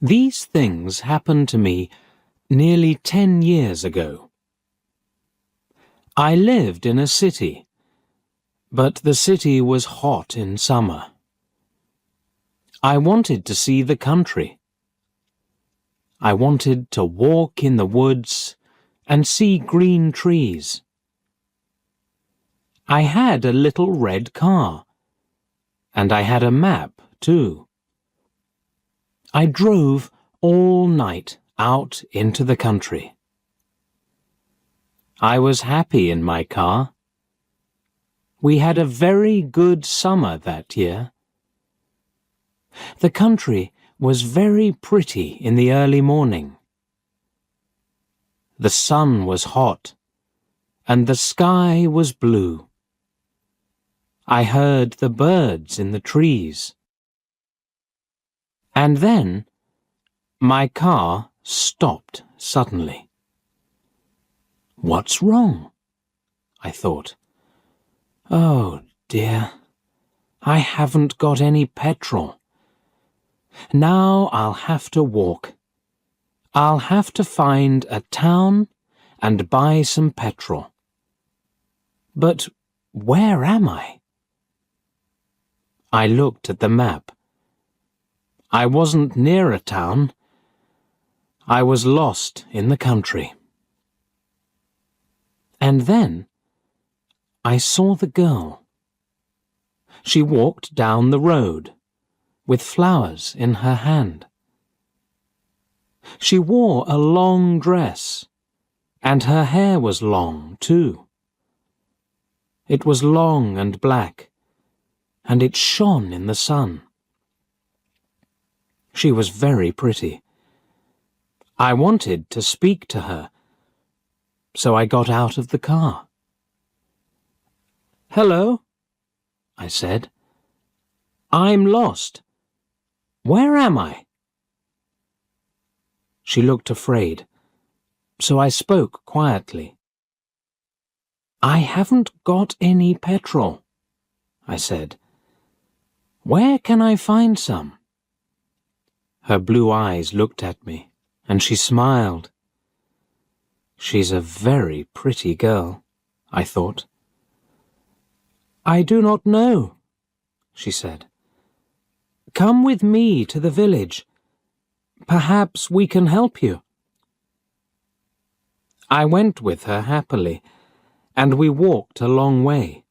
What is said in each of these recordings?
These things happened to me nearly 10 years ago. I lived in a city, but the city was hot in summer. I wanted to see the country. I wanted to walk in the woods and see green trees. I had a little red car, and I had a map too. I drove all night out into the country. I was happy in my car. We had a very good summer that year. The country was very pretty in the early morning. The sun was hot, and the sky was blue. I heard the birds in the trees. And then my car stopped suddenly. What's wrong? I thought. Oh dear, I haven't got any petrol. Now I'll have to walk. I'll have to find a town and buy some petrol. But where am I? I looked at the map. I wasn't near a town. I was lost in the country. And then I saw the girl. She walked down the road with flowers in her hand. She wore a long dress, and her hair was long too. It was long and black, and it shone in the sun. She was very pretty. I wanted to speak to her, so I got out of the car. "Hello," I said. "I'm lost. Where am I?" She looked afraid, so I spoke quietly. "I haven't got any petrol," I said. "Where can I find some?" Her blue eyes looked at me, and she smiled. She's a very pretty girl, I thought. "I do not know," she said. "Come with me to the village. Perhaps we can help you." I went with her happily, and we walked a long way.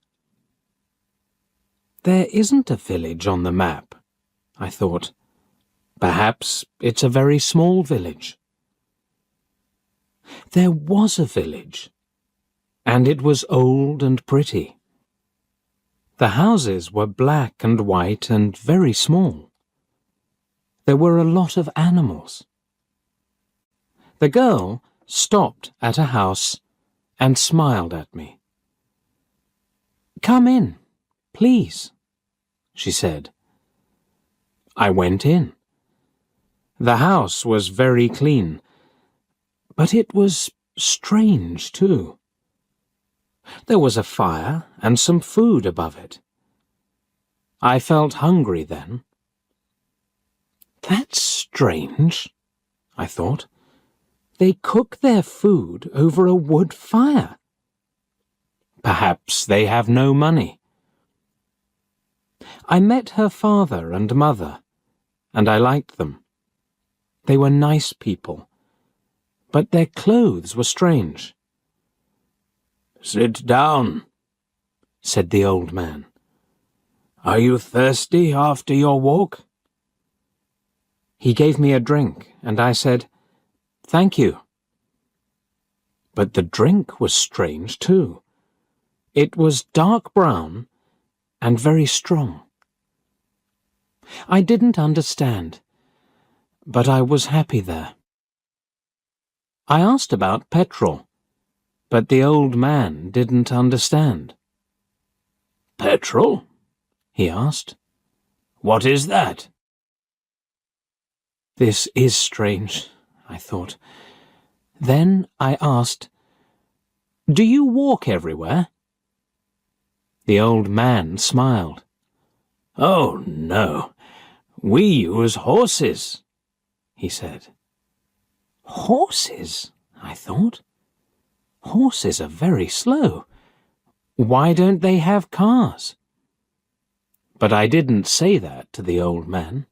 There isn't a village on the map, I thought. Perhaps it's a very small village. There was a village, and it was old and pretty. The houses were black and white and very small. There were a lot of animals. The girl stopped at a house and smiled at me. "Come in, please," she said. I went in. The house was very clean, but it was strange too. There was a fire and some food above it. I felt hungry then. That's strange, I thought. They cook their food over a wood fire. Perhaps they have no money. I met her father and mother, and I liked them. They were nice people, but their clothes were strange. "Sit down," said the old man. "Are you thirsty after your walk?" He gave me a drink, and I said, "Thank you." But the drink was strange too. It was dark brown and very strong. I didn't understand, but I was happy there. I asked about petrol, but the old man didn't understand. "Petrol?" he asked. "What is that?" This is strange, I thought. Then I asked, "Do you walk everywhere?" The old man smiled. "Oh, no. We use horses," he said. Horses, I thought. Horses are very slow. Why don't they have cars? But I didn't say that to the old man.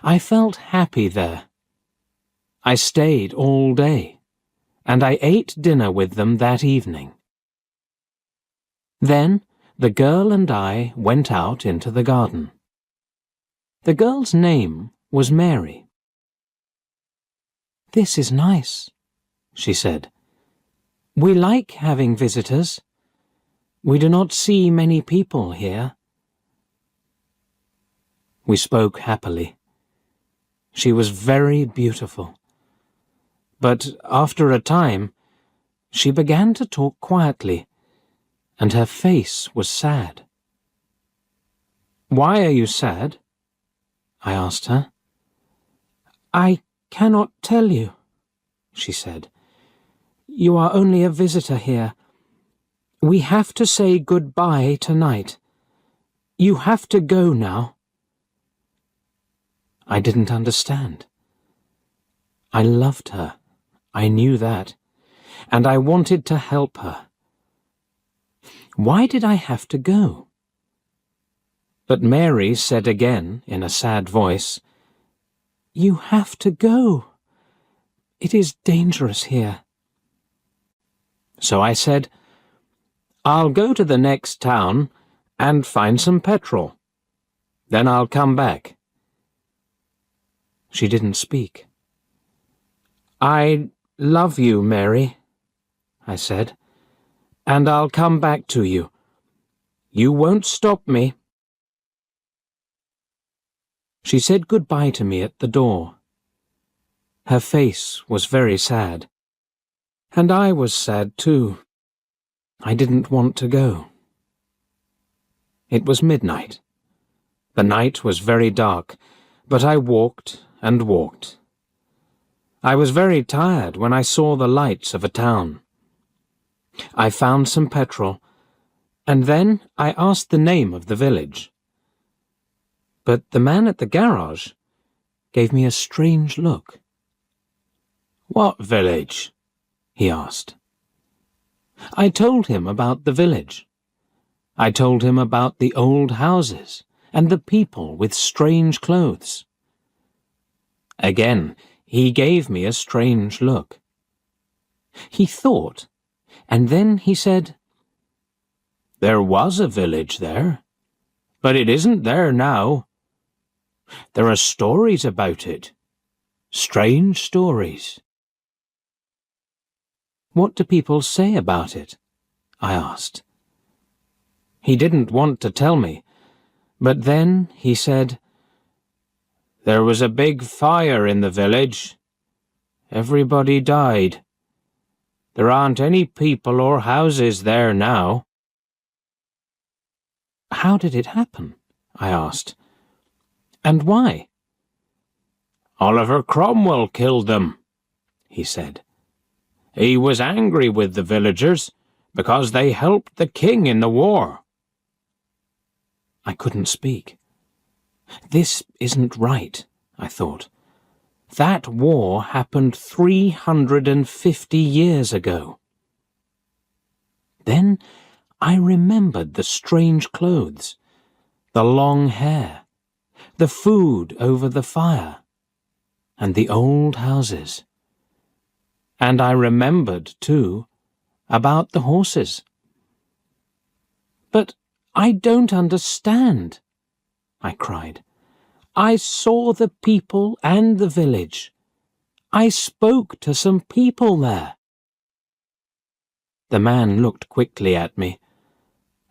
I felt happy there. I stayed all day, and I ate dinner with them that evening. Then the girl and I went out into the garden. The girl's name was Mary. "This is nice," she said. "We like having visitors. We do not see many people here." We spoke happily. She was very beautiful. But after a time, she began to talk quietly, and her face was sad. "Why are you sad?" I asked her. "I cannot tell you," she said. "You are only a visitor here. We have to say goodbye tonight. You have to go now." I didn't understand. I loved her, I knew that, and I wanted to help her. Why did I have to go? But Mary said again in a sad voice, "You have to go. It is dangerous here." So I said, "I'll go to the next town and find some petrol. Then I'll come back." She didn't speak. "I love you, Mary," I said, "and I'll come back to you. You won't stop me." She said goodbye to me at the door. Her face was very sad, and I was sad too. I didn't want to go. It was midnight. The night was very dark, but I walked and walked. I was very tired when I saw the lights of a town. I found some petrol, and then I asked the name of the village. But the man at the garage gave me a strange look. "What village?" he asked. I told him about the village. I told him about the old houses and the people with strange clothes. Again, he gave me a strange look. He thought, and then he said, "There was a village there, but it isn't there now. There are stories about it, strange stories." "What do people say about it?" I asked. He didn't want to tell me, but then he said, "There was a big fire in the village. Everybody died. There aren't any people or houses there now." "How did it happen?" I asked. "And why?" "Oliver Cromwell killed them," he said. "He was angry with the villagers because they helped the king in the war." I couldn't speak. This isn't right, I thought. That war happened 350 years ago. Then I remembered the strange clothes, the long hair, the food over the fire, and the old houses. And I remembered, too, about the horses. "But I don't understand," I cried. "I saw the people and the village. I spoke to some people there." The man looked quickly at me,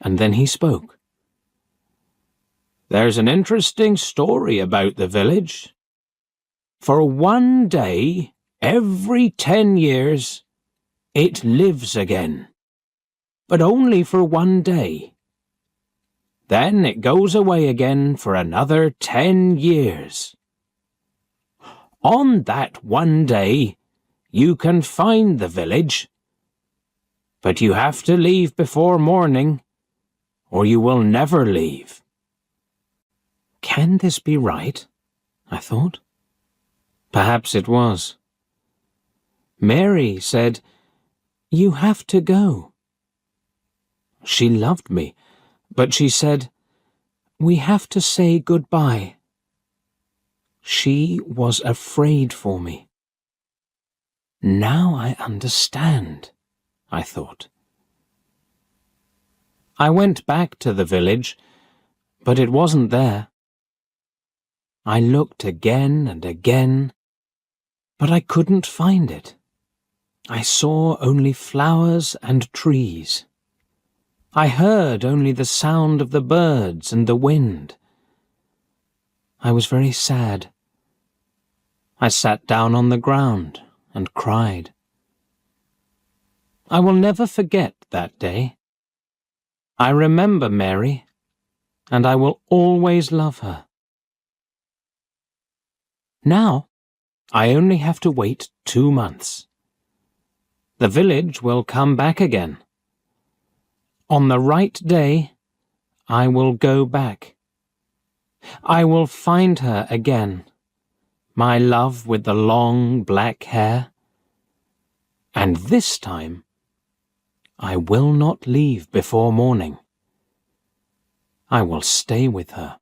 and then he spoke. "There's an interesting story about the village. For one day, every 10 years, it lives again. But only for one day. Then it goes away again for another 10 years. On that one day, you can find the village, but you have to leave before morning, or you will never leave." Can this be right? I thought. Perhaps it was. Mary said, "You have to go." She loved me, but she said, "We have to say goodbye." She was afraid for me. Now I understand, I thought. I went back to the village, but it wasn't there. I looked again and again, but I couldn't find it. I saw only flowers and trees. I heard only the sound of the birds and the wind. I was very sad. I sat down on the ground and cried. I will never forget that day. I remember Mary, and I will always love her. Now, I only have to wait 2 months. The village will come back again. On the right day, I will go back. I will find her again, my love with the long black hair. And this time, I will not leave before morning. I will stay with her.